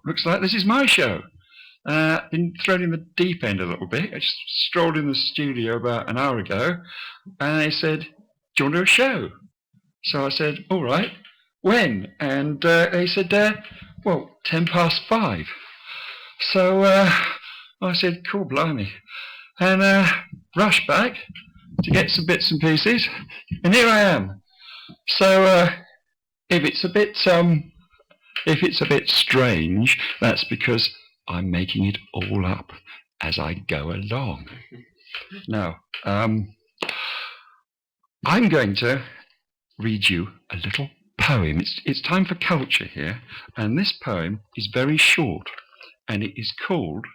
looks like this is my show. Been thrown in the deep end a little bit. I just strolled in the studio about an hour ago, and they said, do you want to do a show? So I said, all right, when? And they said, 5:10. So I said, cool, blimey. And rushed back to get some bits and pieces, and here I am. So if it's a bit strange, that's because I'm making it all up as I go along. Now, I'm going to read you a little poem. It's time for culture here, and this poem is very short, and it is called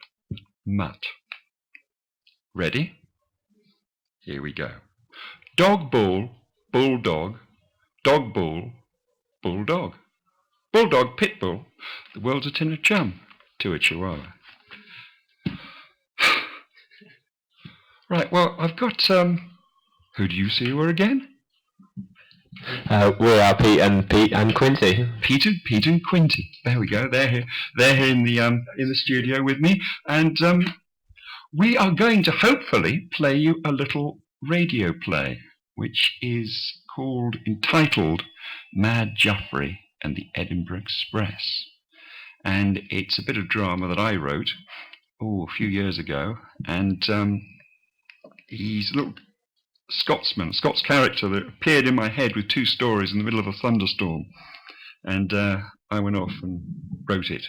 Mutt. Ready? Here we go. Dog, bull, bulldog, dog, bull, bulldog. Bulldog, pit bull, the world's a tin of chum to a chihuahua. Right, well, I've got, who do you see you were again? We are Pete and Quinty. Pete and Quinty. There we go. They're here in the studio with me, and we are going to hopefully play you a little radio play, which is entitled Mad Juffry and the Edinburgh Express. And it's a bit of drama that I wrote, a few years ago, and he's a little Scots character that appeared in my head with two stories in the middle of a thunderstorm. And I went off and wrote it.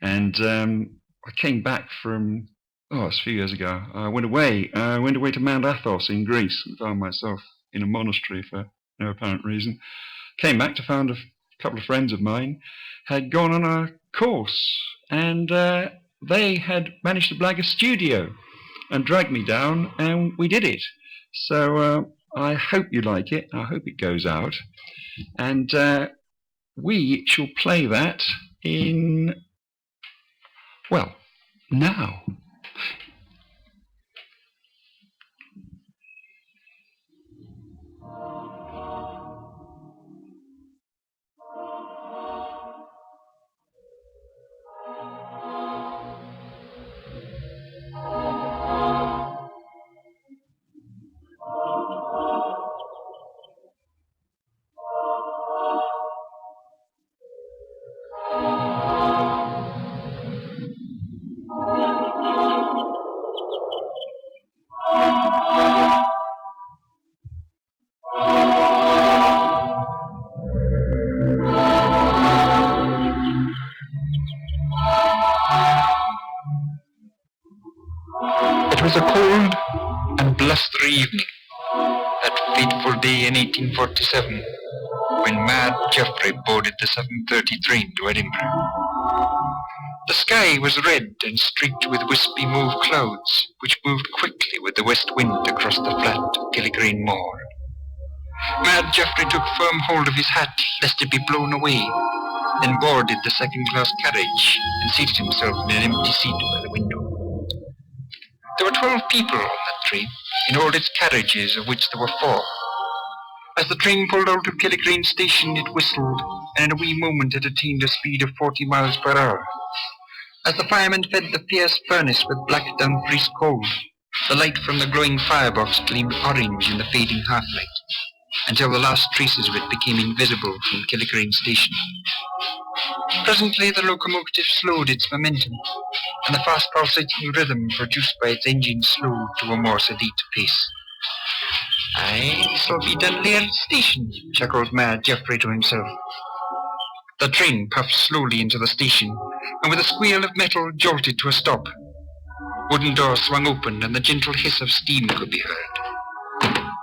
And I came back from, it's a few years ago. I went away to Mount Athos in Greece and found myself in a monastery for no apparent reason. Came back to find a couple of friends of mine had gone on a course, and they had managed to blag a studio and drag me down, and we did it. So I hope you like it. I hope it goes out. And we shall play that now. It was a cold and blustery evening, that fateful day in 1847, when Mad Juffry boarded the 7:30 train to Edinburgh. The sky was red and streaked with wispy mauve clouds, which moved quickly with the west wind across the flat of Killigreen Moor. Mad Juffry took firm hold of his hat, lest it be blown away, then boarded the second-class carriage and seated himself in an empty seat by the window. There were 12 people on that train, in all its carriages, of which there were 4. As the train pulled out of Killigreen station, it whistled, and in a wee moment it attained a speed of 40 miles per hour. As the firemen fed the fierce furnace with black down-freezed coal, the light from the glowing firebox gleamed orange in the fading half-light, until the last traces of it became invisible from Killigreen station. Presently the locomotive slowed its momentum, and the fast pulsating rhythm produced by its engine slowed to a more sedate pace. "Aye, this'll be done near the station," chuckled Mad Juffry to himself. The train puffed slowly into the station, and with a squeal of metal jolted to a stop. Wooden doors swung open, and the gentle hiss of steam could be heard.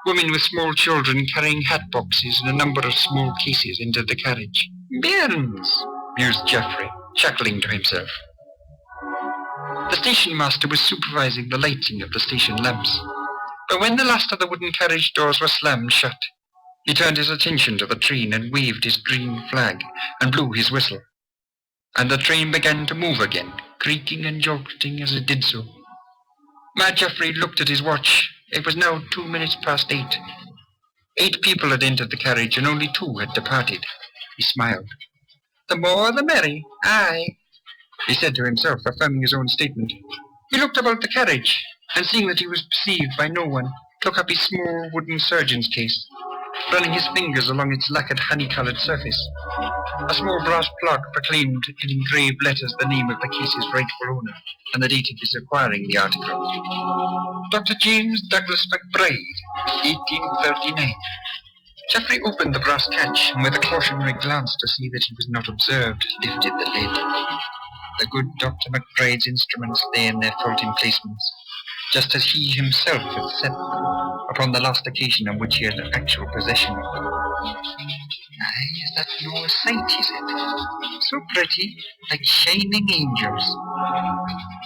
Women with small children carrying hat boxes and a number of small cases entered the carriage. "Bairns," mused Juffry, chuckling to himself. The station master was supervising the lighting of the station lamps, but when the last of the wooden carriage doors were slammed shut, he turned his attention to the train and waved his green flag and blew his whistle. And the train began to move again, creaking and jolting as it did so. Mad Juffry looked at his watch. It was now 2 minutes past 8. 8 people had entered the carriage and only 2 had departed. He smiled. "The more the merry, aye." he said to himself, affirming his own statement. He looked about the carriage, and seeing that he was perceived by no one, took up his small wooden surgeon's case, running his fingers along its lacquered honey-coloured surface. A small brass plaque proclaimed in engraved letters the name of the case's rightful owner, and the date of his acquiring the article. Dr. James Douglas McBride, 1839. Juffry opened the brass catch, and with a cautionary glance to see that he was not observed, lifted the lid. The good Dr. McBride's instruments lay in their faulty emplacements, just as he himself had set them upon the last occasion on which he had actual possession of them. "Aye, is that no sight?" he said. "So pretty, like shining angels."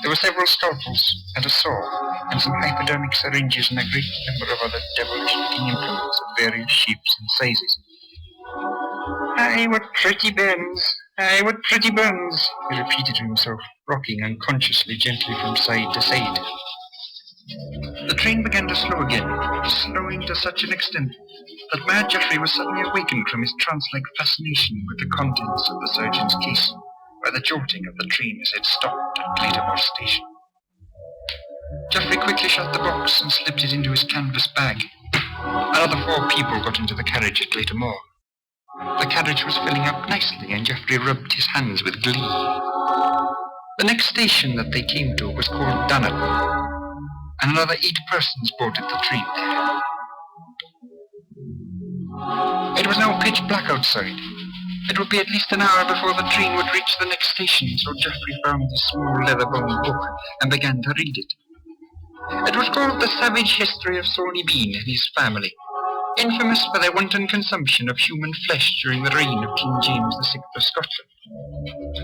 There were several scalpels, and a saw, and some hypodermic syringes, and a great number of other devilish-looking implements of various shapes and sizes. "Aye, what pretty burns! Aye, what pretty burns!" he repeated to himself, rocking unconsciously gently from side to side. The train began to slow again, slowing to such an extent that Mad Juffry was suddenly awakened from his trance-like fascination with the contents of the surgeon's case by the jolting of the train as it stopped at Glatermore station. Juffry quickly shut the box and slipped it into his canvas bag. Another 4 people got into the carriage at Glatermore. The carriage was filling up nicely, and Juffry rubbed his hands with glee. The next station that they came to was called Dunnet, and another 8 persons boarded the train there. It was now pitch black outside. It would be at least an hour before the train would reach the next station, so Juffry found the small leather-bound book and began to read it. It was called The Savage History of Sawney Bean and His Family, infamous for their wanton consumption of human flesh during the reign of King James VI of Scotland.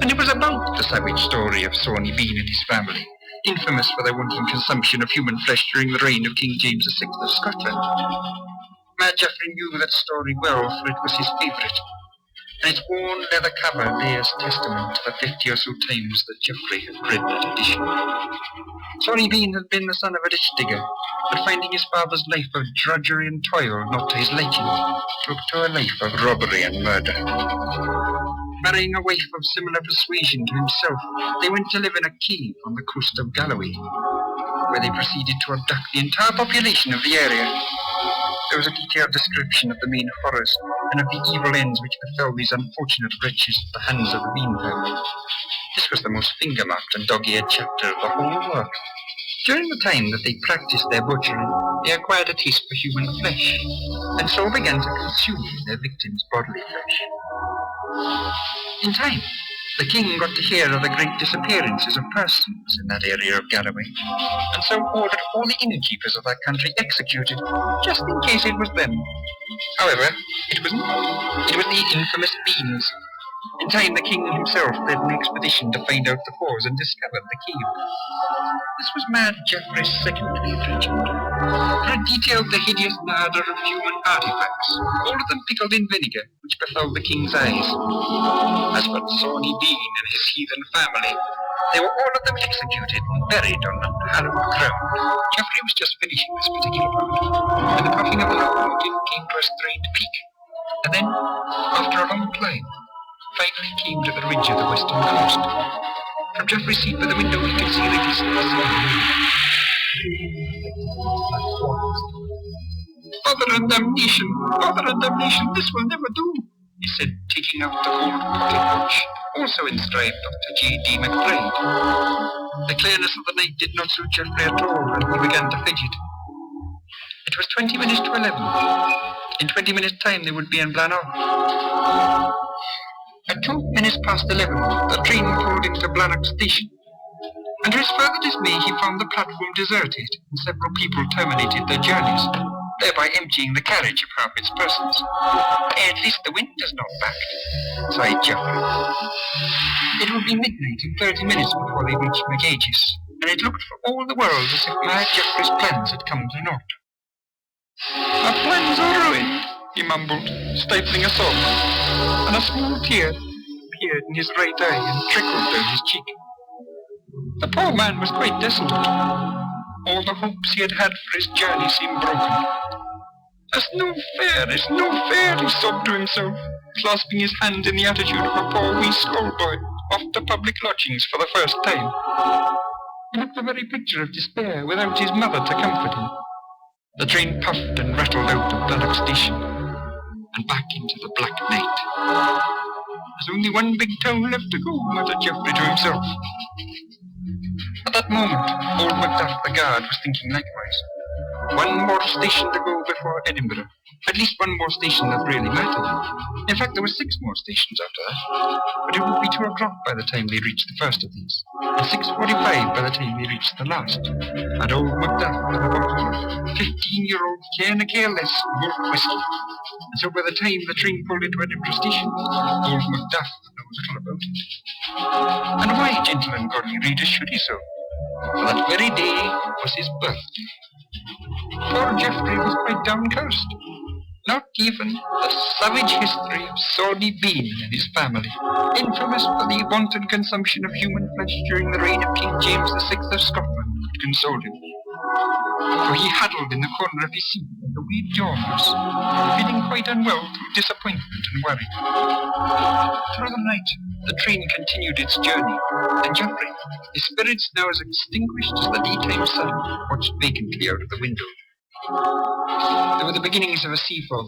And it was about the savage story of Sawney Bean and his family, infamous for their wanton consumption of human flesh during the reign of King James VI of Scotland. Mad Juffry knew that story well, for it was his favourite, and its worn leather cover lay as testament to the 50 or so times that Juffry had read that edition. Sawney Bean had been the son of a ditch digger, but finding his father's life of drudgery and toil not to his liking, took to a life of robbery and murder. Marrying a wife of similar persuasion to himself, they went to live in a cave on the coast of Galloway, where they proceeded to abduct the entire population of the area. There was a detailed description of the main horrors and of the evil ends which befell these unfortunate wretches at the hands of the Bean family. This was the most finger-marked and dog-eared chapter of the whole work. During the time that they practiced their butchery, they acquired a taste for human flesh, and so began to consume their victims' bodily flesh. In time, the king got to hear of the great disappearances of persons in that area of Galloway, and so ordered all the innkeepers of that country executed, just in case it was them. However, it was not. It was the infamous Beans. In time, the king himself led an expedition to find out the cause and discovered the cave. This was Mad Juffry's second favourite, for it detailed the hideous murder of human artifacts, all of them pickled in vinegar, which befell the king's eyes. As for Sawney Bean and his heathen family, they were all of them executed and buried on hallowed ground. Juffry was just finishing this particular part, when the puffing of the locomotive came to a strained peak, and then, after a long climb, finally came to the ridge of the western coast. From Juffrey's seat by the window he could see the glistening sun. "Bother and damnation! Bother and damnation! This will never do!" he said, taking out the gold pocket watch, also inscribed Dr. J.D. McBride. The clearness of the night did not suit Juffry at all, and he began to fidget. It was 20 minutes to 11. In 20 minutes' time they would be in Blannock. At 2 minutes past 11, the train pulled into Blannock station, and to his further dismay he found the platform deserted and several people terminated their journeys, thereby emptying the carriage of half its persons. "At least the wind is not back," sighed Juffry. It would be midnight in 30 minutes before they reached McAegis, and it looked for all the world as if Mad Juffry's plans had come to naught. "Our plans are ruined," he mumbled, stifling a sob, and a small tear appeared in his right eye and trickled down his cheek. The poor man was quite desolate. All the hopes he had had for his journey seemed broken. "It's no fair, he sobbed to himself, clasping his hand in the attitude of a poor wee schoolboy. off to public lodgings for the first time. He looked the very picture of despair without his mother to comfort him. The train puffed and rattled out of Balloch Station and back into the black night. There's only one big town left to go, muttered Juffry to himself. At that moment, old Macduff the guard was thinking likewise. One more station to go before Edinburgh. At least one more station that really mattered. In fact, there were 6 more stations after that. But it would be 2 o'clock by the time they reached the first of these, and 6:45 by the time they reached the last. And old Macduff was about 15-year-old caring a care less more whiskey. And so by the time the train pulled into Edinburgh Station, old Macduff knew little about it. And why, gentle and godly readers, should he so? For that very day was his birthday. Poor Juffry was quite downcast. Not even the savage history of Sawney Bean and his family, infamous for the wanton consumption of human flesh during the reign of King James VI of Scotland, could console him. For he huddled in the corner of his seat like a wee Jaws, feeling quite unwell through disappointment and worry. Through the night, the train continued its journey, and Juffry, his spirits now as extinguished as the daytime sun, watched vacantly out of the window. There were the beginnings of a sea fog,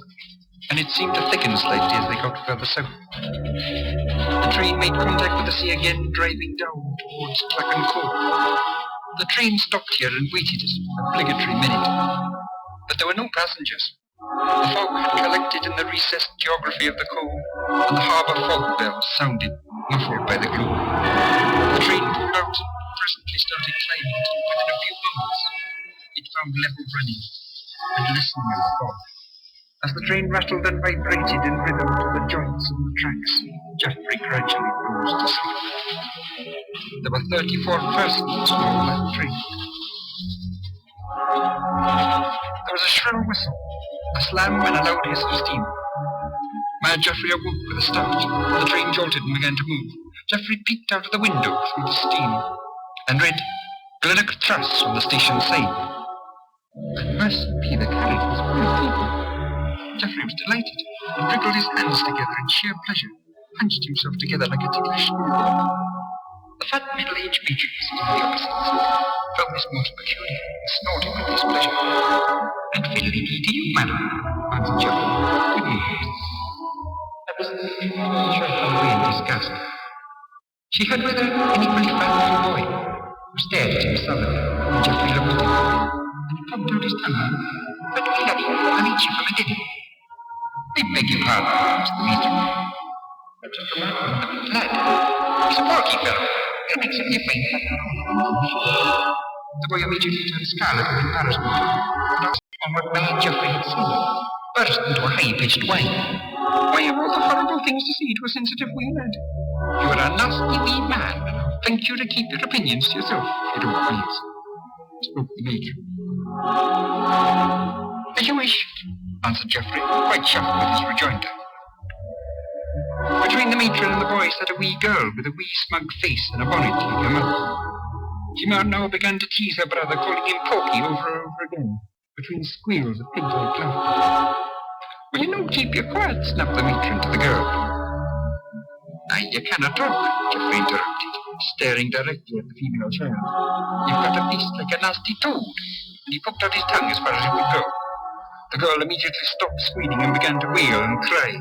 and it seemed to thicken slightly as they got further south. The train made contact with the sea again, driving down towards Clachan Cove. The train stopped here and waited an obligatory minute. But there were no passengers. The fog had collected in the recessed geography of the cove, and the harbour fog bells sounded, muffled by the gloom. The train pulled out and presently started climbing until within a few moments it found level running and listening in the fog. As the train rattled and vibrated in rhythm to the joints of the tracks, Juffry gradually dozed to sleep. There were 34 persons on all that train. There was a shrill whistle, a slam and a loud hiss of steam. Mad Juffry awoke with a start. The train jolted and began to move. Juffry peeked out of the window through the steam and read Glennock Truss on the station sign. That must be the carriages full of people. Juffry was delighted and wriggled his hands together in sheer pleasure, hunched himself together like a ticklish schoolboy. The fat middle-aged matron sitting on the opposite side found this most peculiar and snorted with displeasure. And fiddly-dee to you, madam, answered Juffry. Good news. That was the short away in disgust. She had with her an equally fat little boy, who stared at him sullenly, and Juffry looked at him, and he popped out his tongue. But Hilary, I'll eat you from a dinner. I beg your pardon, Mr. Matron. But just a man with a lad. He's a porky fellow. He'll make some fine fat. The boy immediately turned scarlet with embarrassment, and asked on what Mad Juffry had seen, burst into a high-pitched whine. Why, of all the horrible things to say to a sensitive wee lad. You are a nasty wee man, and I'll thank you to keep your opinions to yourself, if you don't please, spoke the matron. As you wish, answered Juffry, quite chuffed with his rejoinder. Between the matron and the boy sat a wee girl with a wee smug face and a bonnet like her mother. She now began to tease her brother, calling him Porky over and over again, between squeals of pig-like laughter. Will you not keep your quiet, snapped the matron to the girl. Aye, you cannot talk, Juffry interrupted, staring directly at the female child. You've got a face like a nasty toad, and he poked out his tongue as far as it would go. The girl immediately stopped squealing and began to wail and cry.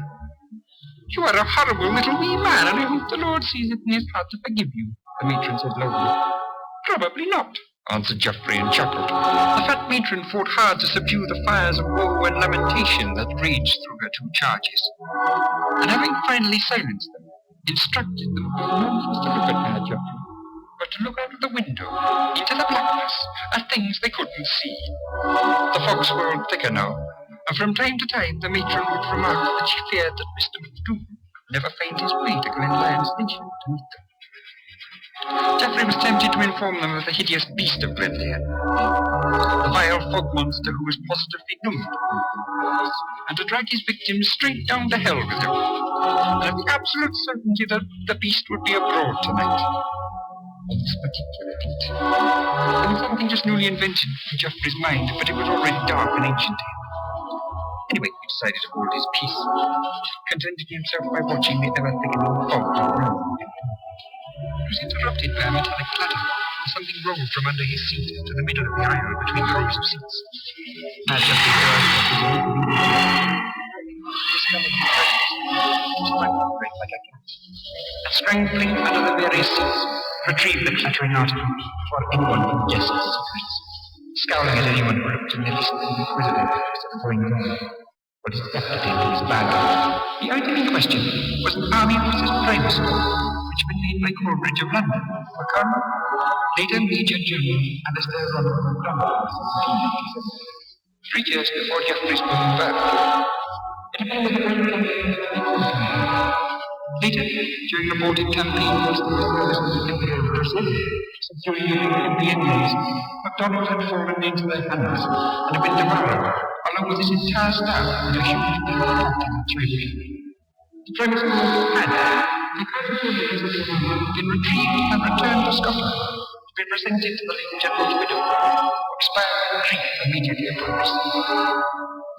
You are a horrible little wee man, and I hope the Lord sees it in his heart to forgive you, the matron said loudly. Probably not, answered Juffry and chuckled. The fat matron fought hard to subdue the fires of woe and lamentation that raged through her 2 charges, and having finally silenced them, instructed them by no means to look at Mad Juffry, but to look out of the window into the blackness at things they couldn't see. The fog swirled thicker now, and from time to time the matron would remark that she feared that Mr. McDougall would never find his way to Glenlyon Station to meet them. Juffry was tempted to inform them of the hideous beast of Glenlyon, the vile fog monster who was positively doomed to fall, and to drag his victims straight down to hell with him, and of the absolute certainty that the beast would be abroad tonight. On this particular date, there was something just newly invented in Juffry's mind, but it was already dark and ancient to him. Anyway, he decided to hold his peace, contenting himself by watching the ever-thickening fog around him. was interrupted by a metallic clatter as something rolled from under his seat to the middle of the aisle between the rows of seats. Mad Juffry grasped what was inconvenient. Discovered the strangling like a cat, and scrambling under the various seats, retrieved the clattering article before anyone could guess its secrets, scowling at anyone who looked in the least inquisitive as a going on. But his theft into his bag. The item in question was an Army Officers' Primary School, which had been made by Coleridge of London for Colonel, later Major General Alistair Ronald MacDonald in 1787, 3 years before Juffrey's own birth. It had been with the later, during the Baltic campaign against the Imperial Crusade, subduing the Indians, MacDonald had fallen into their hands and had been devoured, along with his entire staff, in a huge tribute. The primary school had, been retrieved and returned to Scotland, to be presented to the late General's widow, who expired in grief immediately upon this.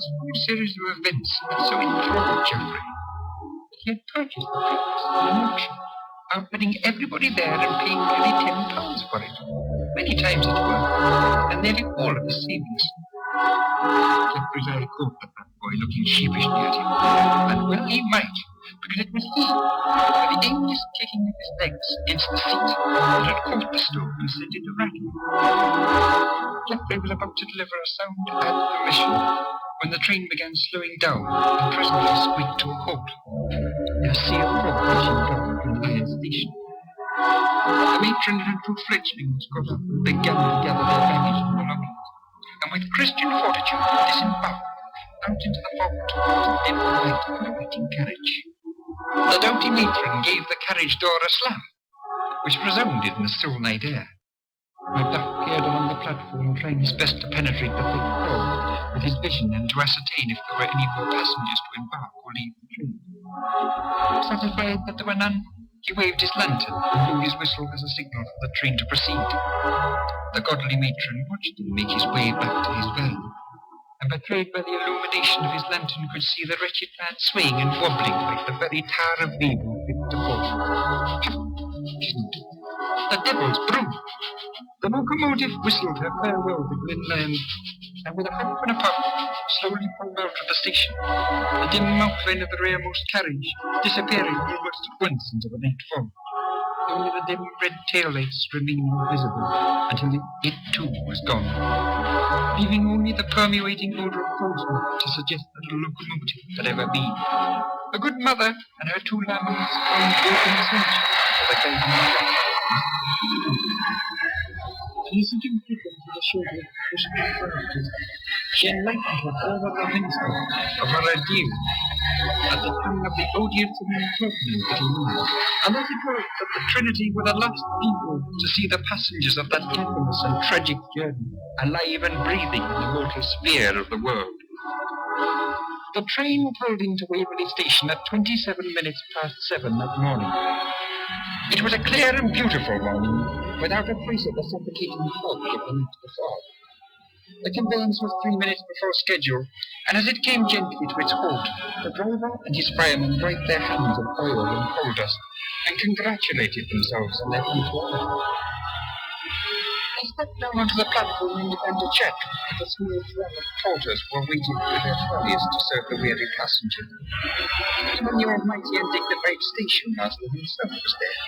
This whole series of events had so enthralled Juffrey that he had purchased the papers at an auction, outbidding everybody there and paying nearly £10 for it, many times its worth, and nearly all of his savings. Juffrey's eye caught the fat boy looking sheepishly at him, and well he might, because it was he, with the aimless kicking of his legs against the seat, that had caught the stove and sent it to rattling. Juffrey was about to deliver a sound admonition when the train began slowing down and presently squeaked to a halt. A sea of fog rushing down from the iron station. The matron and her 2 fledglings got up and began to gather their baggage and belongings, and with Christian fortitude disembarked out into the fog towards the dim light of the waiting carriage. The doughty matron gave the carriage door a slam, which resounded in the still night air. Macduff peered along the platform, trying his best to penetrate the thick fog with his vision and to ascertain if there were any more passengers to embark or leave the train. Satisfied that there were none, he waved his lantern and blew his whistle as a signal for the train to proceed. The godly matron watched him make his way back to his van, and betrayed by the illumination of his lantern could see the wretched man swaying and wobbling like the very Tower of Babel fit to fall. The devil's brew! The locomotive whistled her farewell to Glenland, and with a huff and a puff, slowly pulled out of the station, the dim outline of the rearmost carriage disappearing almost at once into the night fog, only the dim red taillights remaining visible until it too was gone, leaving only the permeating odour of coal smoke to suggest that a locomotive had ever been. The good mother and her 2 lambs found open search for the guiding track. Hesitating people to the shoulder of Christian characters, she enlightened her all of the minister of her ordeal at the time of the odious and impertinent little moon, and that it was that the Trinity were the last people to see the passengers of that infamous and tragic journey alive and breathing in the mortal sphere of the world. The train pulled into Waverley Station at 27 minutes past 7 that morning. It was a clear and beautiful morning, without a trace of the suffocating fog of the night before. The conveyance was 3 minutes before schedule, and as it came gently to its halt, the driver and his fireman wiped their hands of oil and coal dust, and congratulated themselves on their punctuality. They stepped down onto the platform and began to chat with the small throng of porters who were waiting with their trolleys to serve the weary passenger. Even the almighty and dignified station master himself was there,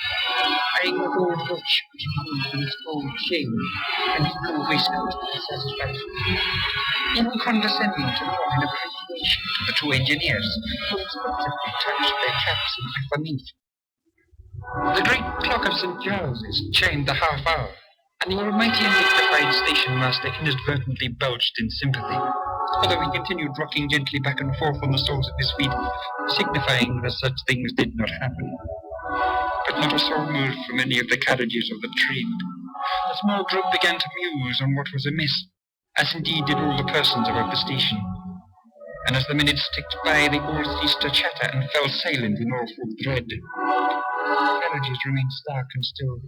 eyeing the gold watch which hung from its gold chain and his blue waistcoat with satisfaction, even condescending to nod in appreciation to the 2 engineers who expectantly touched their caps in affirmation. The great clock of St. Giles's chimed the half hour, and the almighty and dignified station master inadvertently belched in sympathy, although he continued rocking gently back and forth on the soles of his feet, signifying that such things did not happen. But not a soul moved from any of the carriages of the train. The small group began to muse on what was amiss, as indeed did all the persons about the station. And as the minutes ticked by, they all ceased to chatter and fell silent in awful dread. The carriages remained stark and still.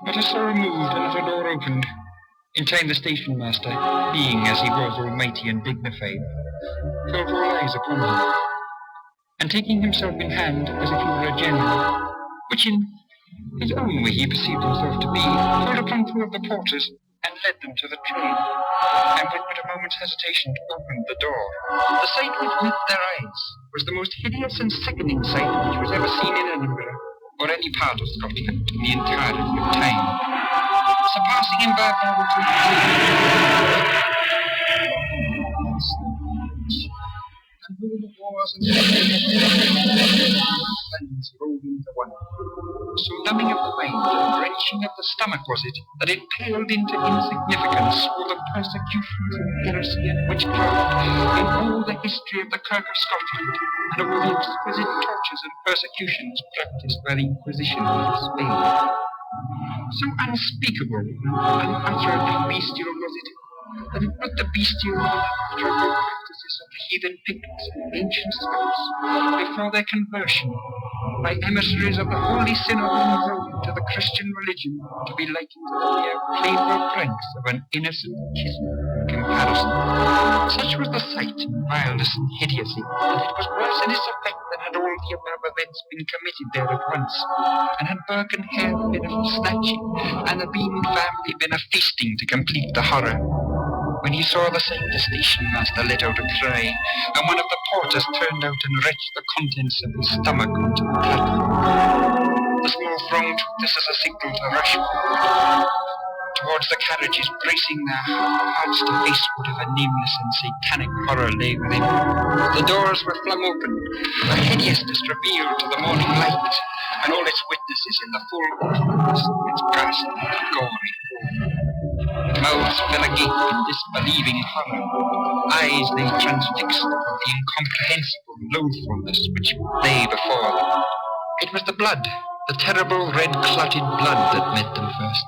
Not a soul moved, and not a door opened. In time the station master, being as he was almighty and dignified, felt all eyes upon him, and taking himself in hand as if he were a general, which in His own way he perceived himself to be, called upon two of the porters and led them to the train, and with but a moment's hesitation opened the door. The sight which met their eyes was the most hideous and sickening sight which was ever seen in Edinburgh, or any part of Scotland in the entirety of time, surpassing in barbarity and all the wars and lands rolled into one. So numbing of the mind and wrenching of the stomach was it, that it paled into insignificance all the persecutions and heresy and witchcraft in all the history of the Kirk of Scotland, and all the exquisite tortures and persecutions practised by the Inquisition in Spain. So unspeakable and unutterably bestial was it, that it put the bestial and unutterable practices of the heathen Picts and ancient Scots before their conversion by emissaries of the Holy Synod in Rome to the Christian religion to be likened to the mere playful pranks of an innocent kism in comparison. Such was the sight and wildness and hideousy that it was worse in its effect than had all the above events been committed there at once, and had Burke and Hare been a snatching, and the Bean family been a feasting to complete the horror. When he saw the sight, the station master let out a cry, and one of the porters turned out and retched the contents of his stomach onto the platform. The small throng took this as a signal to rush forward towards the carriages, bracing their hearts to face whatever nameless and satanic horror lay within. The doors were flung open, the hideousness revealed to the morning light, and all its witnesses in the full awfulness of its ghastly and gory form. Mouths fell agape in disbelieving horror. Eyes lay transfixed upon the incomprehensible loathfulness which lay before them. It was the blood, the terrible red-clotted blood that met them first.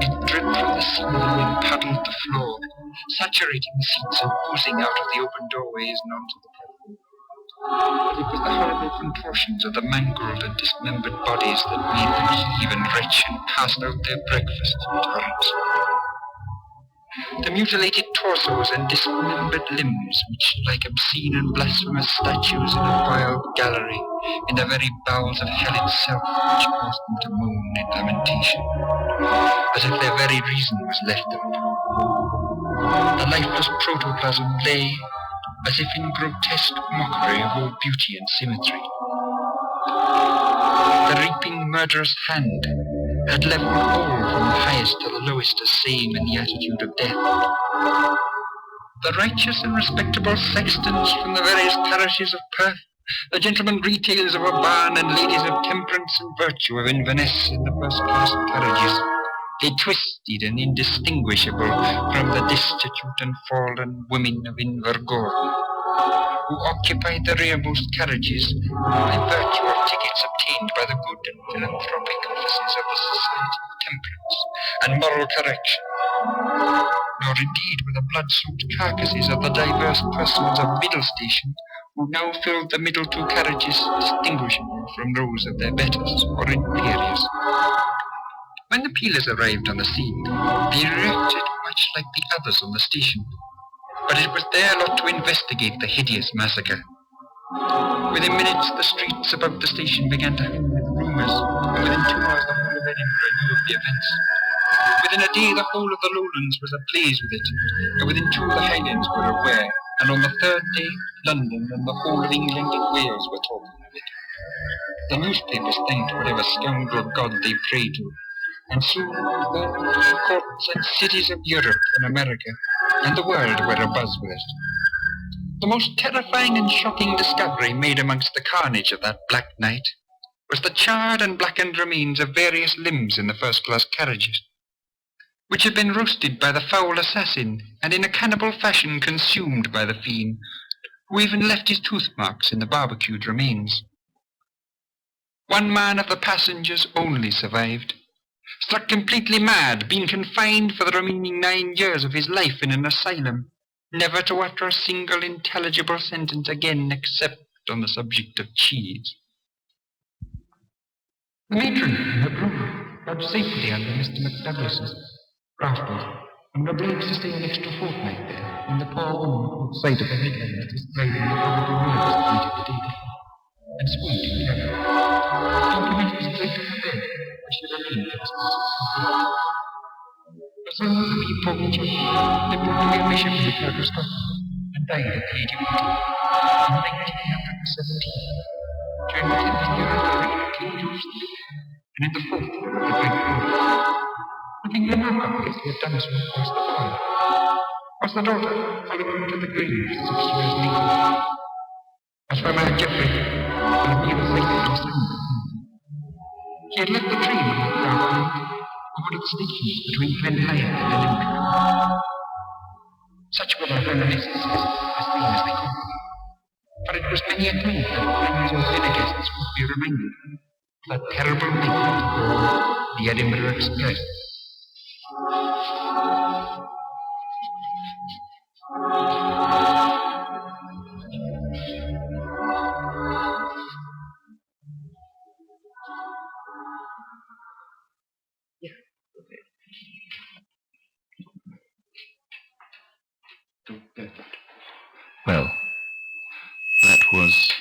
It dripped from the ceiling and puddled the floor, saturating the seats and oozing out of the open doorways and onto the platform. But it was the horrible contortions of the mangled and dismembered bodies that made them heave and retch and cast out their breakfast in torrents. The mutilated torsos and dismembered limbs, which, like obscene and blasphemous statues in a wild gallery, in the very bowels of hell itself, which caused them to moan in lamentation, as if their very reason was left them. The lifeless protoplasm lay, as if in grotesque mockery of all beauty and symmetry. The reaping murderous hand had leveled all from the highest to the lowest as same in the attitude of death. The righteous and respectable sextons from the various parishes of Perth, the gentlemen retailers of Oban and ladies of temperance and virtue of Inverness in the first-class carriages, they twisted and indistinguishable from the destitute and fallen women of Invergordon, who occupied the rearmost carriages by virtue of tickets obtained by the good and philanthropic offices of the Society of Temperance and Moral Correction, nor indeed were the blood-soaked carcasses of the diverse persons of middle station who now filled the middle two carriages distinguishable from those of their betters or inferiors. When the peelers arrived on the scene, they reacted much like the others on the station, but it was their lot to investigate the hideous massacre. Within minutes, the streets about the station began to hum with rumours, and within 2 hours the whole of Edinburgh knew of the events. Within a day the whole of the lowlands was ablaze with it, and within 2 the Highlands were aware, and on the 3rd day London and the whole of England and Wales were talking of it. The newspapers thanked whatever scoundrel god they prayed to, and soon the courts and cities of Europe and America and the world were abuzz with it. The most terrifying and shocking discovery made amongst the carnage of that black night was the charred and blackened remains of various limbs in the first-class carriages, which had been roasted by the foul assassin and in a cannibal fashion consumed by the fiend, who even left his tooth marks in the barbecued remains. One man of the passengers only survived, struck completely mad, being confined for the remaining 9 years of his life in an asylum, never to utter a single intelligible sentence again except on the subject of cheese. The matron and her brood lodged safely under Mr. McDouglas's rafters, and were obliged to stay an extra fortnight there, when the poor woman caught sight of the headland that was died in the probable murders committed the day before. and swooned in terror. Document was placed on the bed, where she remained for the space of 2 weeks. Her son, Louis Poggi, lived to be a bishop in the Church of Scotland and died at the age of 80 in 1917, during the 10th year of the reign of King Justin, and in the 4th year of the Great War. Nothing remarkable as he had done so across the pond. Was the daughter following to the grave 6 years later. As for Mad Juffry, well, he was likely to sound. He had left the train on that dark night over to the stations between Glenlyon and Edinburgh. Such were the reminiscences, as fine as they could be. For it was many a time that friends or dinner guests would be reminded of that terrible night called the Edinburgh Express. Well, that was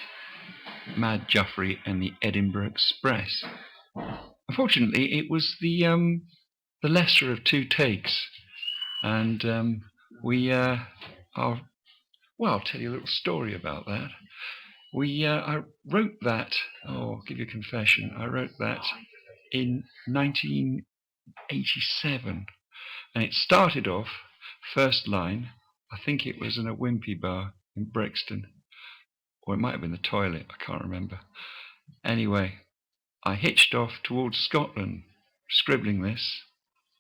Mad Juffry and the Edinburgh Express. Unfortunately, it was the lesser of 2 takes, and I'll tell you a little story about that. I wrote that. I'll give you a confession. I wrote that in 1987, and it started off first line. I think it was in a Wimpy bar in Brixton, or it might have been the toilet, I can't remember. Anyway, I hitched off towards Scotland, scribbling this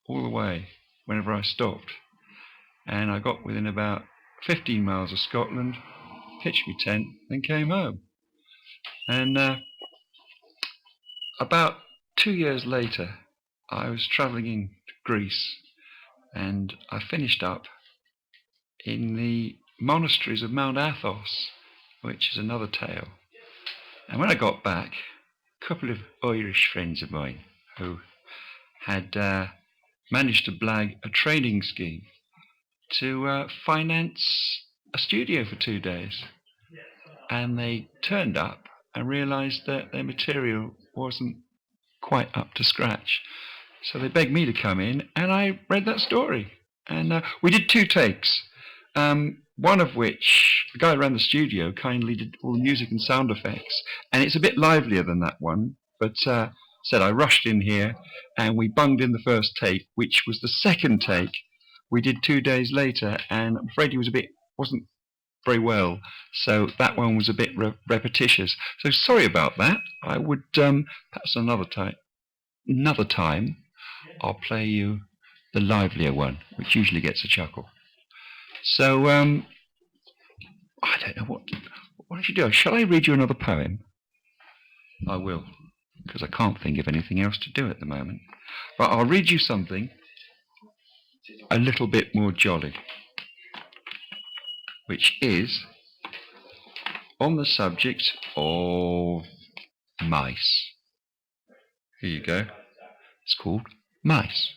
all the way whenever I stopped. And I got within about 15 miles of Scotland, pitched my tent, then came home. And about 2 years later, I was travelling in Greece, and I finished up in the monasteries of Mount Athos, which is another tale. And when I got back, a couple of Irish friends of mine who had managed to blag a training scheme to finance a studio for 2 days. And they turned up and realised that their material wasn't quite up to scratch. So they begged me to come in, and I read that story. And we did 2 takes. One of which, the guy who ran the studio kindly did all the music and sound effects, and it's a bit livelier than that one, but said I rushed in here and we bunged in the first take, which was the second take we did 2 days later, and I'm afraid he wasn't very well, so that one was a bit repetitious. So sorry about that. I would perhaps another time I'll play you the livelier one, which usually gets a chuckle. So, I don't know what I should do. Shall I read you another poem? I will, because I can't think of anything else to do at the moment. But I'll read you something a little bit more jolly, which is on the subject of mice. Here you go. It's called Mice.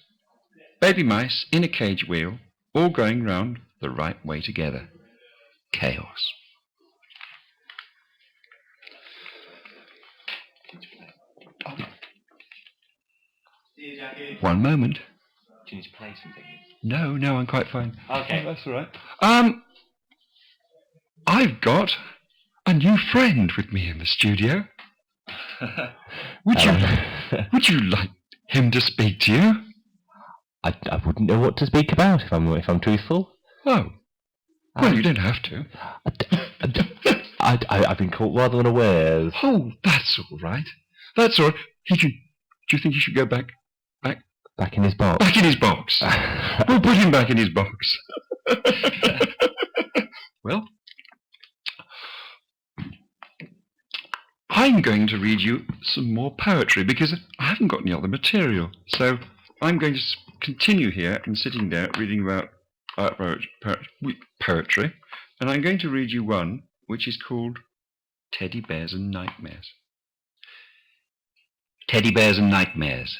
Baby mice in a cage wheel, all going round the right way together. Chaos. Oh. One moment. Do you need to play something? No, I'm quite fine. Okay. Oh, that's all right. I've got a new friend with me in the studio. Would you like him to speak to you? I wouldn't know what to speak about if I'm truthful. Oh. Well, you don't have to. I've been caught rather unawares. Oh, that's all right. That's all right. Do you think he should go back in his box? Back in his box. We'll put him back in his box. Well, I'm going to read you some more poetry because I haven't got any other material. So I'm going to continue here and sitting there reading about poetry, and I'm going to read you one which is called Teddy Bears and Nightmares. Teddy bears and nightmares.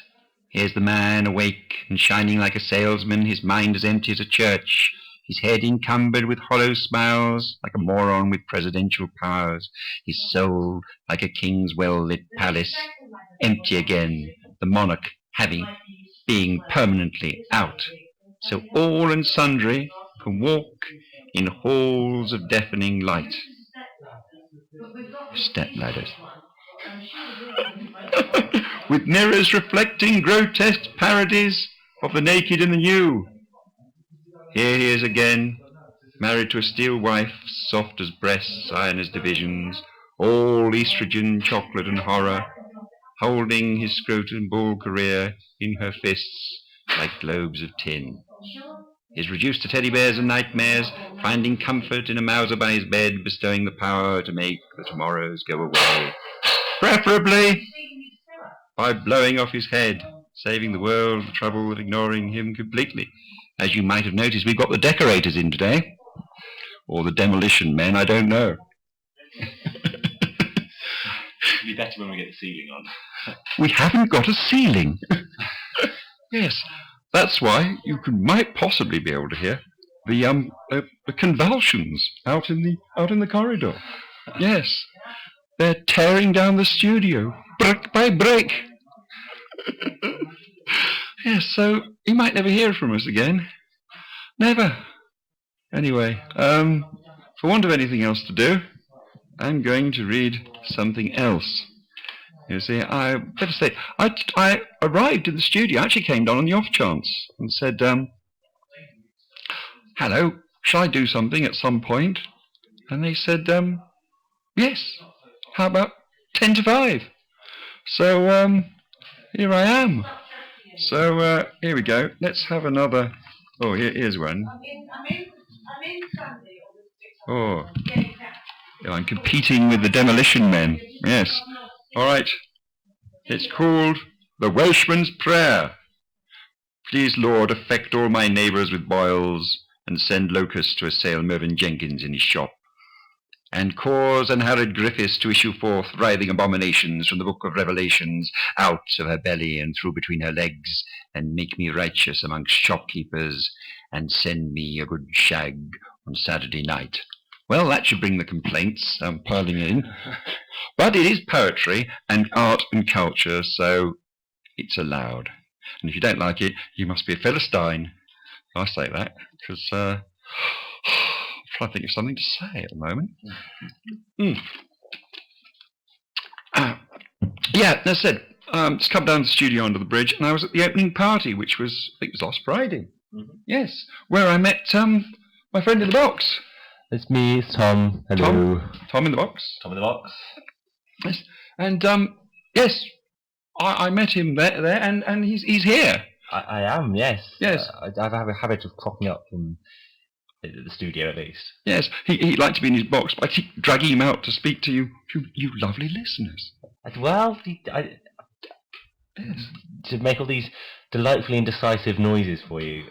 Here's the man awake and shining like a salesman, his mind as empty as a church. his head encumbered with hollow smiles, like a moron with presidential powers, his soul like a king's well-lit palace, empty again, the monarch being permanently out, so all and sundry can walk in halls of deafening light. Stepladders. With mirrors reflecting grotesque parodies of the naked and the new. Here he is again, married to a steel wife, soft as breasts, iron as divisions, all estrogen, chocolate and horror, holding his scrotum ball career in her fists like globes of tin. He is reduced to teddy bears and nightmares, finding comfort in a Mauser by his bed, bestowing the power to make the tomorrows go away, preferably by blowing off his head, saving the world the trouble of ignoring him completely. As you might have noticed, we've got the decorators in today, or the demolition men, I don't know. It'd be better when we get the ceiling on. We haven't got a ceiling. Yes, that's why you might possibly be able to hear the convulsions out in the corridor. Yes, they're tearing down the studio, brick by brick. Yes, so you might never hear from us again. Never. Anyway, for want of anything else to do, I'm going to read something else. You see, I better say, I arrived in the studio, I actually came down on the off chance and said, hello, shall I do something at some point? And they said, yes, how about 10 to 5? So, here I am. So, here we go. Let's have another. Oh, here's one. Oh, yeah, I'm competing with the demolition men. Yes. All right. It's called The Welshman's Prayer. Please, Lord, affect all my neighbours with boils, and send locusts to assail Mervyn Jenkins in his shop, and cause Anharad Griffiths to issue forth writhing abominations from the book of Revelations out of her belly and through between her legs, and make me righteous amongst shopkeepers, and send me a good shag on Saturday night. Well, that should bring the complaints piling in. But it is poetry and art and culture, so it's allowed. And if you don't like it, you must be a Philistine. I say that because I'm trying to think of something to say at the moment. Yeah, as I said, just come down to the studio under the bridge, and I was at the opening party, which was, I think it was last Friday. Mm-hmm. Yes, where I met my friend in the box. It's me, it's Tom. Hello. Tom in the box. Tom in the box. Yes, and yes, I met him there, and he's here. I am, yes. Yes. I have a habit of cropping up from the studio, at least. Yes, he'd like to be in his box, but I keep dragging him out to speak to you lovely listeners. Well, yes. To make all these delightfully indecisive noises for you.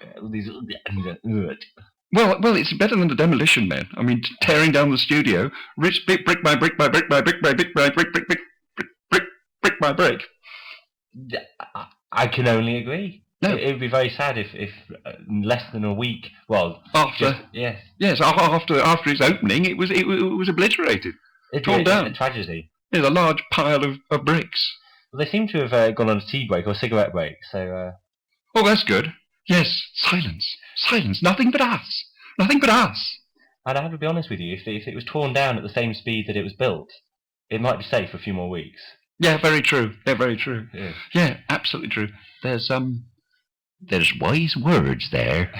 Well, it's better than the demolition men. I mean, tearing down the studio, brick by brick by brick by brick by brick by brick brick by brick. I can only agree. No. It would be very sad if less than a week. Well, after after its opening, it was obliterated, torn down. A tragedy. There's a large pile of bricks. Well, they seem to have gone on a tea break or a cigarette break. So. Oh, that's good. Yes, silence. Nothing but us. And I have to be honest with you. If it was torn down at the same speed that it was built, it might be safe for a few more weeks. Yeah, very true. Yeah, absolutely true. There's wise words there.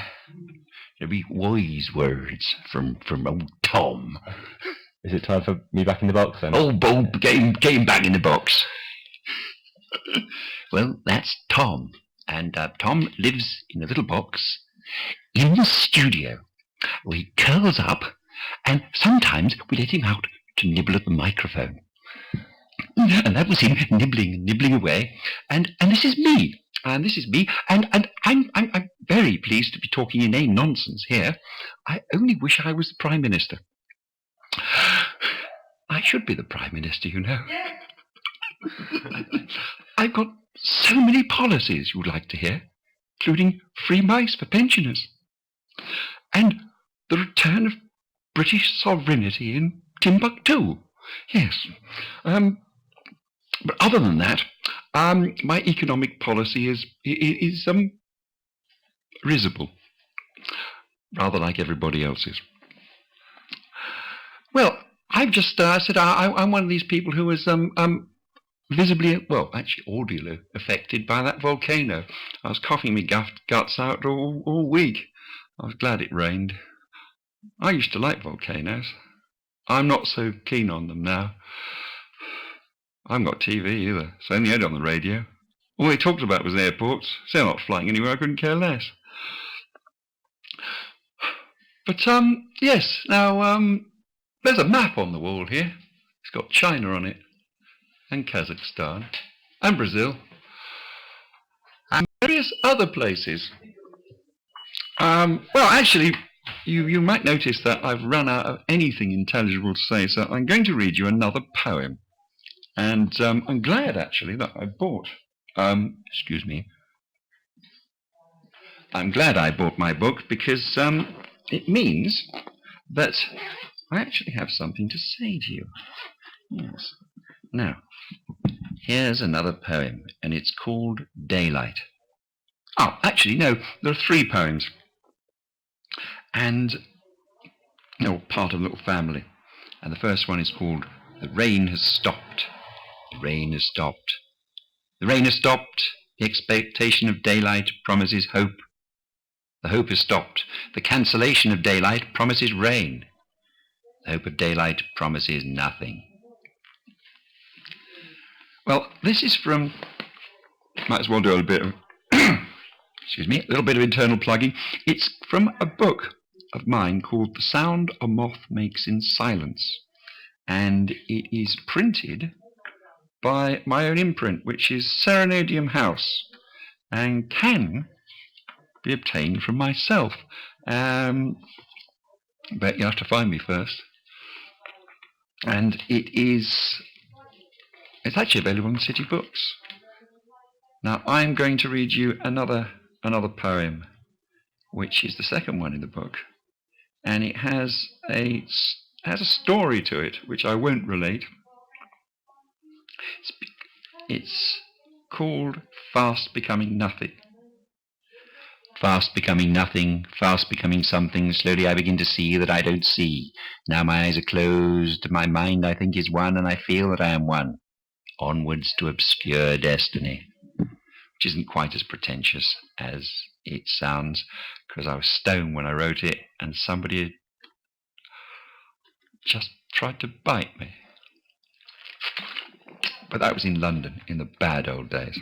There'll be wise words from old Tom. Is it time for me back in the box then? Oh, Bob, get him back in the box. Well, that's Tom. And Tom lives in a little box in the studio where he curls up, and sometimes we let him out to nibble at the microphone. And that was him nibbling away. And this is me. And I'm very pleased to be talking inane nonsense here. I only wish I was the Prime Minister. I should be the Prime Minister, you know. I've got so many policies you'd like to hear, including free mice for pensioners. And the return of British sovereignty in Timbuktu. Yes. But other than that, my economic policy is risible, rather like everybody else's. Well, I've just said I'm one of these people who was visibly, well, actually audially affected by that volcano. I was coughing my guts out all week. I was glad it rained. I used to like volcanoes. I'm not so keen on them now. I haven't got TV either, so only heard on the radio. All they talked about was airports, so they're not flying anywhere, I couldn't care less. But, yes, now, there's a map on the wall here. It's got China on it, and Kazakhstan, and Brazil, and various other places. Well, actually, you might notice that I've run out of anything intelligible to say, so I'm going to read you another poem. And I'm glad, actually, that I bought, excuse me, I'm glad I bought my book because it means that I actually have something to say to you. Yes. Now, here's another poem, and it's called Daylight. Oh, actually, no, there are 3 poems. And they're all part of a little family. And the first one is called The Rain Has Stopped. The rain has stopped. The rain has stopped. The expectation of daylight promises hope. The hope has stopped. The cancellation of daylight promises rain. The hope of daylight promises nothing. Well, this is from, might as well do a little bit of, excuse me, a little bit of internal plugging. It's from a book of mine called The Sound a Moth Makes in Silence. And it is printed by my own imprint, which is Serenadium House, and can be obtained from myself. But you have to find me first. And it's actually available in City Books. Now I'm going to read you another poem, which is the second one in the book, and it has a story to it, which I won't relate. It's called Fast Becoming Nothing. Fast becoming nothing, fast becoming something, slowly I begin to see that I don't see. Now my eyes are closed, my mind I think is one, and I feel that I am one. Onwards to obscure destiny, which isn't quite as pretentious as it sounds, because I was stoned when I wrote it, and somebody had just tried to bite me. But that was in London, in the bad old days.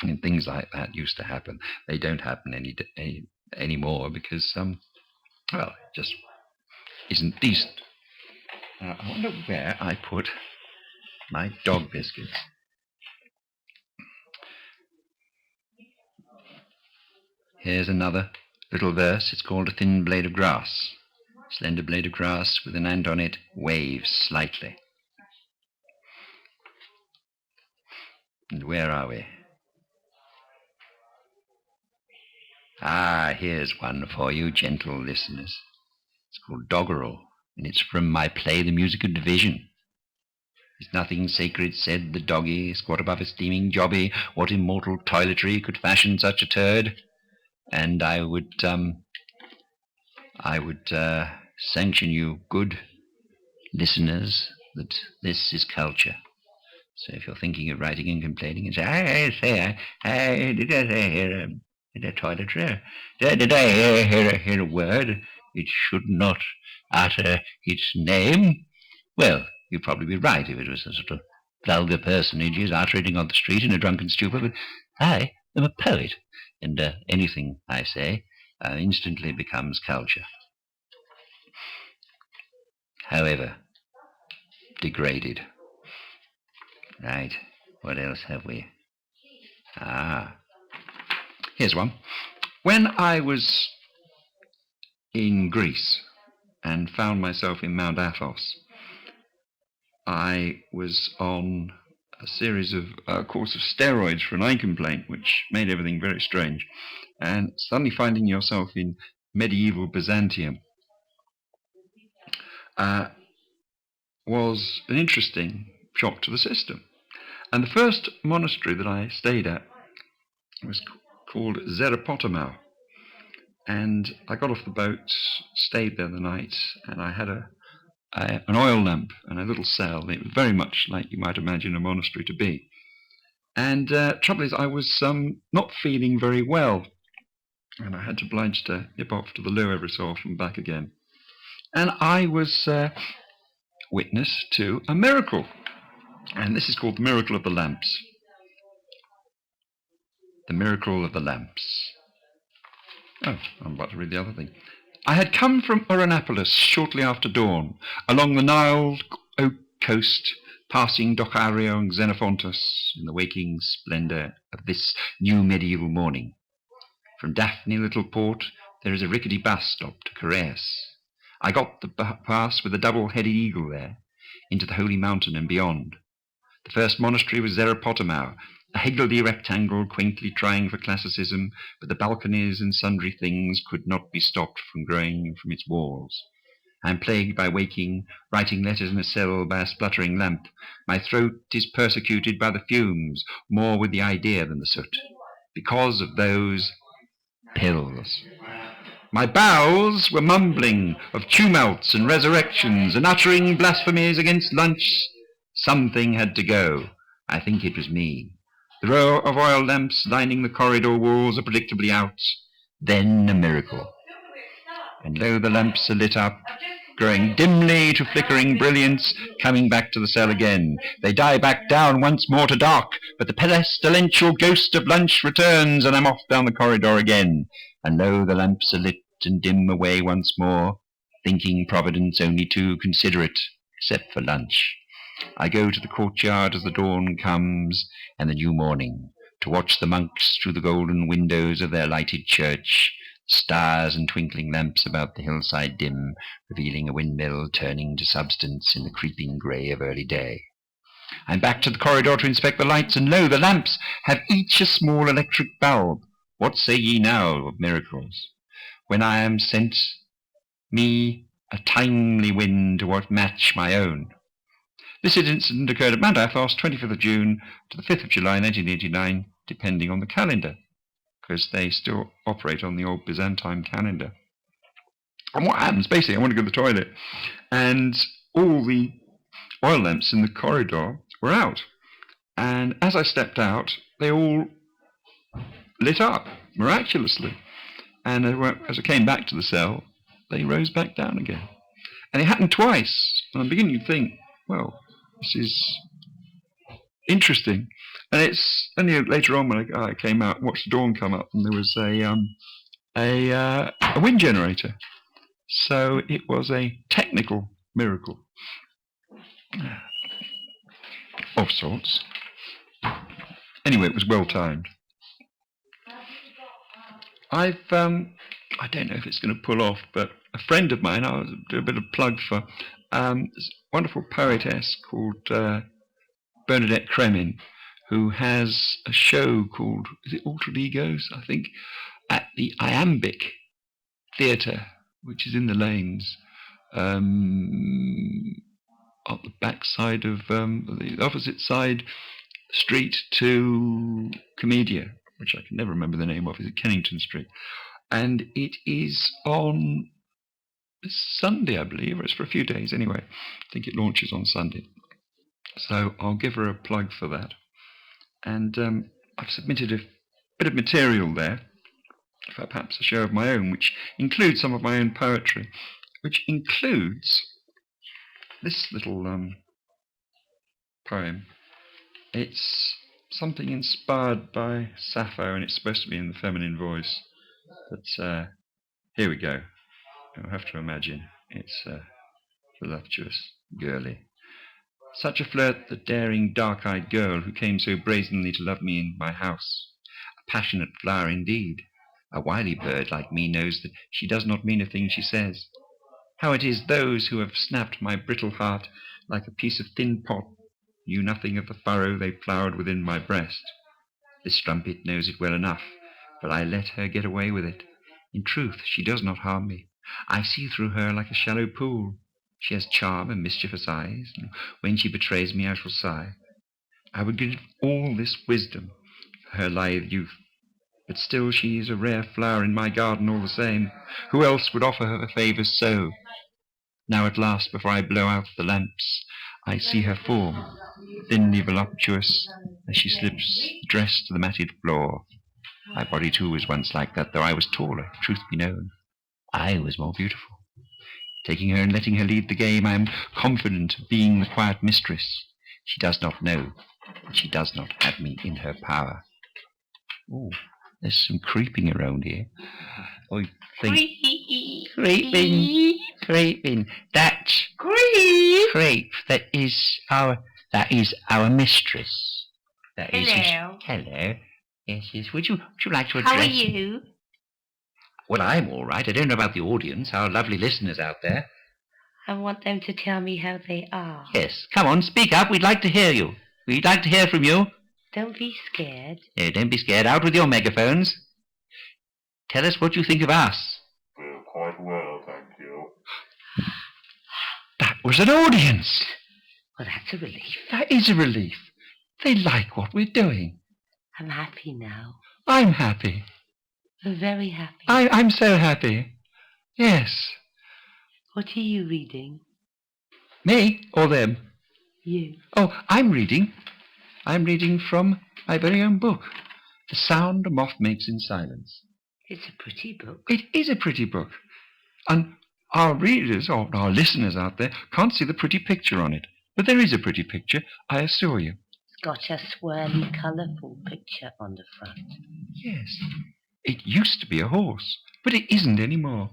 And things like that used to happen. They don't happen anymore because, well, it just isn't decent. I wonder where I put my dog biscuits. Here's another little verse. It's called A Thin Blade of Grass. Slender blade of grass with an ant on it waves slightly. And where are we? Ah, here's one for you, gentle listeners. It's called Doggerel, and it's from my play, The Music of Division. Is nothing sacred, said the doggy, squat above a steaming jobby. What immortal toiletry could fashion such a turd? And I would sanction you, good listeners, that this is culture. So if you're thinking of writing and complaining and say, did I hear a toiletry? Did I hear a word it should not utter its name? Well, you'd probably be right if it was a sort of vulgar personages uttering on the street in a drunken stupor, but I am a poet, and anything I say instantly becomes culture. However, degraded. Right, what else have we? Here's one. When I was in Greece and found myself in Mount Athos, I was on a series of course of steroids for an eye complaint, which made everything very strange. And suddenly finding yourself in medieval Byzantium was an interesting shock to the system. And the first monastery that I stayed at was called Zerapotamau. And I got off the boat, stayed there the night, and I had an oil lamp and a little cell. It was very much like you might imagine a monastery to be. And trouble is, I was not feeling very well, and I had to oblige to nip off to the loo every so often, back again. And I was witness to a miracle, and this is called the miracle of the lamps. The miracle of the lamps. Oh, I'm about to read the other thing. I had come from Oranapolis shortly after dawn, along the Nile coast, passing Dochario and Xenophontus in the waking splendour of this new medieval morning. From Daphne Little Port there is a rickety bus stop to Careas. I got the pass with a double-headed eagle there, into the holy mountain and beyond. The first monastery was Zerapotamau, a higgledy rectangle quaintly trying for classicism, but the balconies and sundry things could not be stopped from growing from its walls. I am plagued by waking, writing letters in a cell by a spluttering lamp. My throat is persecuted by the fumes, more with the idea than the soot, because of those pills. My bowels were mumbling of tumults and resurrections and uttering blasphemies against lunch. Something had to go. I think it was me. The row of oil lamps lining the corridor walls are predictably out. Then a miracle. And lo, the lamps are lit up, growing dimly to flickering brilliance, coming back to the cell again. They die back down once more to dark, but the pestilential ghost of lunch returns, and I'm off down the corridor again. And lo, the lamps are lit and dim away once more, thinking Providence only too considerate, except for lunch. I go to the courtyard as the dawn comes and the new morning, to watch the monks through the golden windows of their lighted church, stars and twinkling lamps about the hillside dim, revealing a windmill turning to substance in the creeping grey of early day. I'm back to the corridor to inspect the lights, and lo, the lamps have each a small electric bulb. What say ye now of miracles? When I am sent me a timely wind to match my own. This incident occurred at Mad Juffry, 25th of June to the 5th of July 1989, depending on the calendar, because they still operate on the old Byzantine calendar. And what happens, basically, I want to go to the toilet, and all the oil lamps in the corridor were out. And as I stepped out, they all lit up, miraculously. And as I came back to the cell, they rose back down again. And it happened twice, and I'm beginning to think, well, this is interesting. And it's only later on when I came out, watched the dawn come up, and there was a wind generator. So it was a technical miracle of sorts. Anyway, it was well timed. I don't know if it's going to pull off, but a friend of mine, I'll do a bit of plug for, this wonderful poetess called Bernadette Kremin, who has a show called, is it Altered Egos, I think, at the Iambic Theatre, which is in the Lanes, up the back side of, the opposite side street to Comedia, which I can never remember the name of. Is it Kennington Street? And it is on Sunday, I believe, or it's for a few days anyway. I think it launches on Sunday. So I'll give her a plug for that. And I've submitted a bit of material there for perhaps a show of my own, which includes some of my own poetry, which includes this little poem. It's something inspired by Sappho, and it's supposed to be in the feminine voice. But here we go. You'll have to imagine. It's voluptuous, girly. Such a flirt, the daring, dark-eyed girl who came so brazenly to love me in my house. A passionate flower indeed. A wily bird like me knows that she does not mean a thing she says. How it is those who have snapped my brittle heart like a piece of thin pot knew nothing of the furrow they ploughed within my breast. This strumpet knows it well enough, but I let her get away with it. In truth, she does not harm me. I see through her like a shallow pool. She has charm and mischievous eyes, and when she betrays me I shall sigh. I would give all this wisdom for her lithe youth, but still she is a rare flower in my garden all the same. Who else would offer her favours so? Now at last, before I blow out the lamps, I see her form, thinly voluptuous, as she slips dressed to the matted floor. My body too was once like that, though I was taller, truth be known. I was more beautiful. Taking her and letting her lead the game, I am confident of being the quiet mistress. She does not know that she does not have me in her power. Oh, there's some creeping around here. I think... Creeping. That's... Creep. That is our mistress. That is Hello. Hello. Yes. Would you like to address... How are you? Well, I'm all right. I don't know about the audience, our lovely listeners out there. I want them to tell me how they are. Yes, come on, speak up. We'd like to hear you. We'd like to hear from you. Don't be scared. No, don't be scared. Out with your megaphones. Tell us what you think of us. Well, quite well, thank you. That was an audience. Well, that's a relief. That is a relief. They like what we're doing. I'm happy now. I'm happy. I'm very happy. I'm so happy. Yes. What are you reading? Me or them? You. Oh, I'm reading from my very own book, The Sound a Moth Makes in Silence. It's a pretty book. It is a pretty book. And our readers, or our listeners out there, can't see the pretty picture on it. But there is a pretty picture, I assure you. It's got a swirly, colourful picture on the front. Yes. It used to be a horse, but it isn't anymore.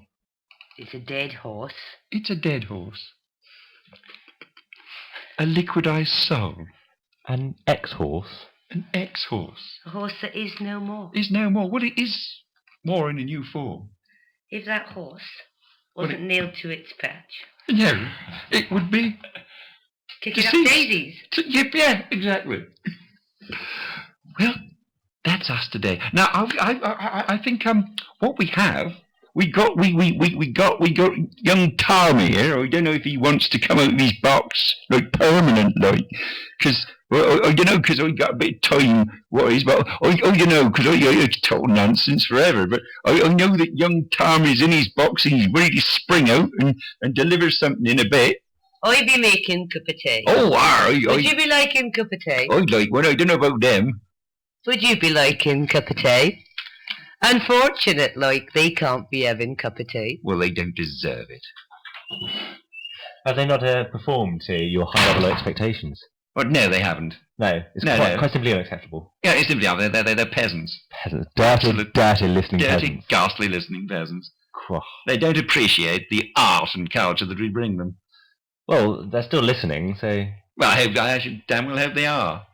It's a dead horse. It's a dead horse. A liquidized soul. An ex-horse? An ex-horse. A horse that is no more. Is no more. Well, it is more in a new form. If that horse wasn't nailed to its perch. No, it would be... Kicking up deceased. daisies. Yep, yeah, exactly. Well, that's us today. Now, I think what we have, we got young Tommy here. I don't know if he wants to come out of his box like permanent, like, because I got a bit of time wise, but because I talk nonsense forever. But I know that young Tommy's in his box and he's ready to spring out and deliver something in a bit. I'd be making cup of tea. Oh, Would you be liking cup of tea? I'd like one. I don't know about them. Would you be liking cup of tea? Unfortunate, like, they can't be having cup of tea. Well, they don't deserve it. Have they not performed to your high level expectations? Well, no, they haven't. No, it's No. quite simply unacceptable. Yeah, it's simply they're peasants. Peasants. Dirty listening Dirty, peasants. ghastly listening peasants. Cross. They don't appreciate the art and culture that we bring them. Well, they're still listening, so... Well, I should damn well hope they are.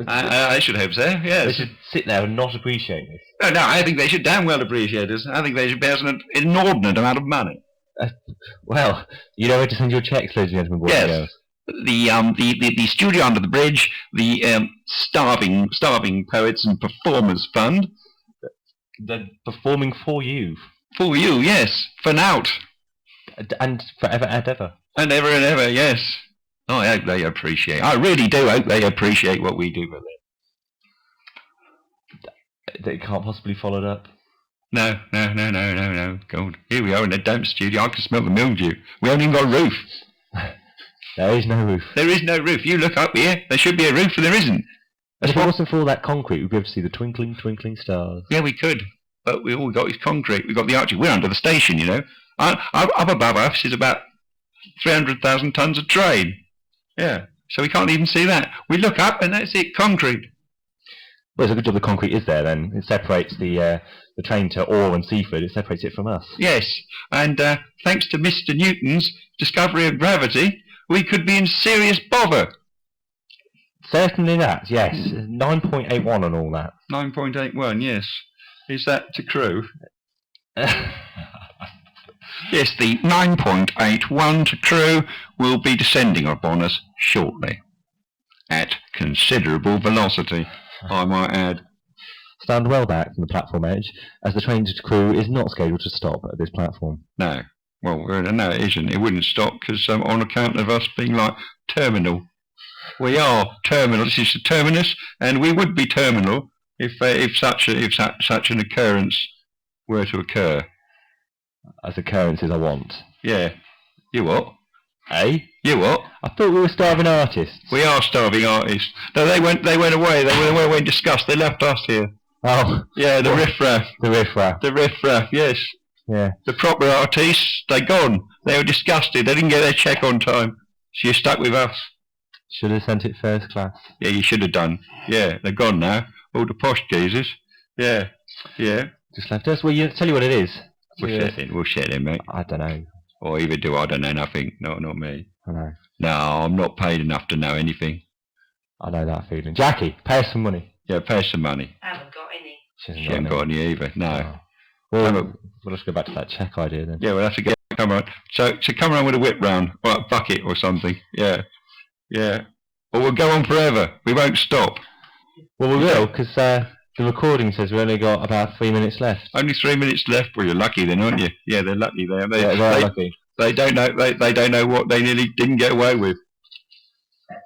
I should hope so, yes. They should sit there and not appreciate this. No, I think they should damn well appreciate us. I think they should pay us an inordinate amount of money. Well, you know where to send your checks, ladies and gentlemen, boys and girls. The studio under the bridge, the starving poets and performers fund. They're performing for you. For you, yes. For now. And forever and ever. And ever and ever, yes. Oh, I hope they appreciate. I really do hope they appreciate what we do for them. They can't possibly follow it up. No. God, here we are in a damp studio. I can smell the mildew. We haven't even got a roof. There is no roof. There is no roof. You look up here. There should be a roof, but there isn't. If it wasn't for all that concrete, we'd be able to see the twinkling, twinkling stars. Yeah, we could. But all we got is concrete. We've got the arches. We're under the station, you know. Up above us is about 300,000 tons of train. Yeah, so we can't even see that. We look up and that's it, concrete. Well, it's a good job the concrete is there then. It separates the train to ore and seafood. It separates it from us. Yes, and thanks to Mr. Newton's discovery of gravity, we could be in serious bother. Certainly that, yes. 9.81 on all that. 9.81, yes. Is that to crew? Yes, the 9.81 to crew will be descending upon us shortly. At considerable velocity, I might add. Stand well back from the platform edge, as the train's crew is not scheduled to stop at this platform. No, Well, no, it isn't. It wouldn't stop because on account of us being like terminal. We are terminal. This is the terminus, and we would be terminal if such an occurrence were to occur. As occurrences I want. Yeah. You what? Hey? You what? I thought we were starving artists. We are starving artists. No, they went away. They went away in disgust. They left us here. Oh. Yeah, the riffraff. The riffraff. The riffraff, yes. Yeah. The proper artists, they're gone. They were disgusted. They didn't get their cheque on time. So you're stuck with us. Should have sent it first class. Yeah, you should have done. Yeah, they're gone now. All the posh geezers. Yeah. Yeah. Just left us. Well, tell you what it is. We'll share in, mate. I don't know. Or either do I don't know nothing. No, not me. I know. No, I'm not paid enough to know anything. I know that feeling. Jackie, pay us some money. Yeah, pay us some money. I haven't got any. She Hasn't got any either. No. Oh. Well, let's go back to that check idea then. Yeah, we'll have to come around. So come around with a whip round, or a bucket or something. Yeah. Yeah. Or we'll go on forever. We won't stop. Well, we will, because the recording says we've only got about 3 minutes left. Only 3 minutes left. Well, you're lucky then, aren't you? Yeah, they're lucky. They're lucky. They don't know. They don't know what they nearly didn't get away with.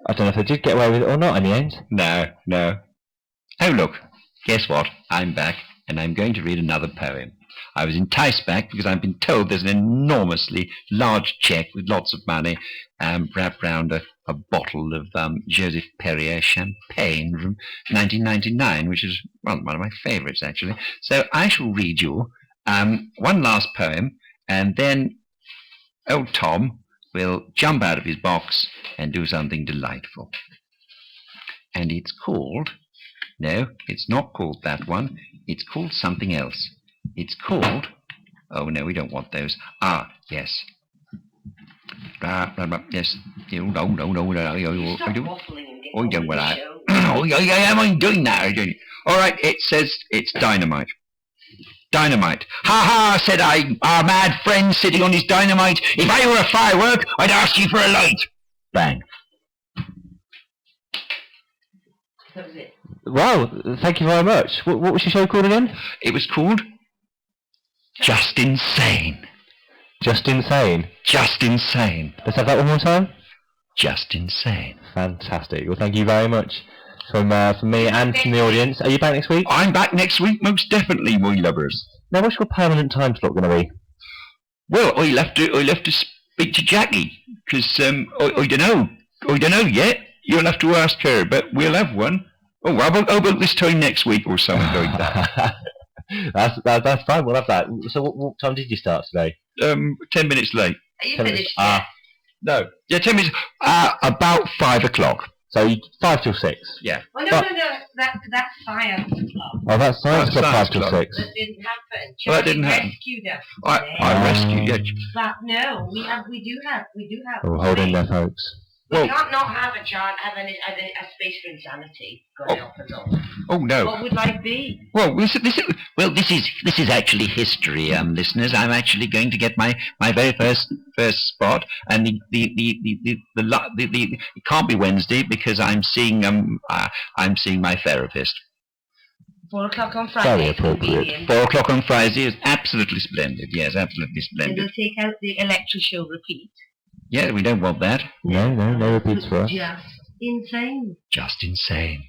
I don't know if they did get away with it or not in the end. No. Oh, look. Guess what? I'm back, and I'm going to read another poem. I was enticed back because I've been told there's an enormously large cheque with lots of money wrapped round a bottle of Joseph Perrier champagne from 1999, which is, well, one of my favourites, actually. So I shall read you one last poem, and then old Tom will jump out of his box and do something delightful. And it's called... No, it's not called that one. It's called something else. It's called... Oh, no, we don't want those. Ah, yes. Yes. No. Stop waffling and get Oh, don't on worry. the show. Oh, yeah, I'm doing that. All right, it says it's dynamite. Dynamite. Ha ha, said I, our mad friend sitting on his dynamite. If I were a firework, I'd ask you for a light. Bang. That was it. Wow, thank you very much. What was your show called again? It was called Justin Sane. Justin Sane. Justin Sane. Let's have that one more time. Justin Sane. Fantastic. Well, thank you very much from me and from the audience. Are you back next week? I'm back next week, most definitely, my lovers. Now, what's your permanent time slot going to be? Well, I'll have to speak to Jackie, because I don't know yet. You'll have to ask her, but we'll have one. Oh, how about this time next week or something like that? That's fine. We'll have that. So, what time did you start today? 10 minutes late. Are you finished yet? No. Yeah, 10 minutes. About 5 o'clock. So 5 till 6. Yeah. Oh, no. That's science club. Oh, that's science club 5 till 6. That didn't happen. Well, that didn't happen. Rescued us. I rescued you. But no, we do have. Oh, hold in there, folks. We can't not have a space for insanity going up and up. Oh no! What would life be? Well, this is actually history, listeners. I'm actually going to get my very first spot, and it can't be Wednesday because I'm seeing my therapist. 4 o'clock on Friday. Very appropriate. 4 o'clock on Friday is absolutely splendid. Yes, absolutely splendid. They'll take out the electric show repeat. Yeah, we don't want that. No repeats for us. Just insane. Just insane.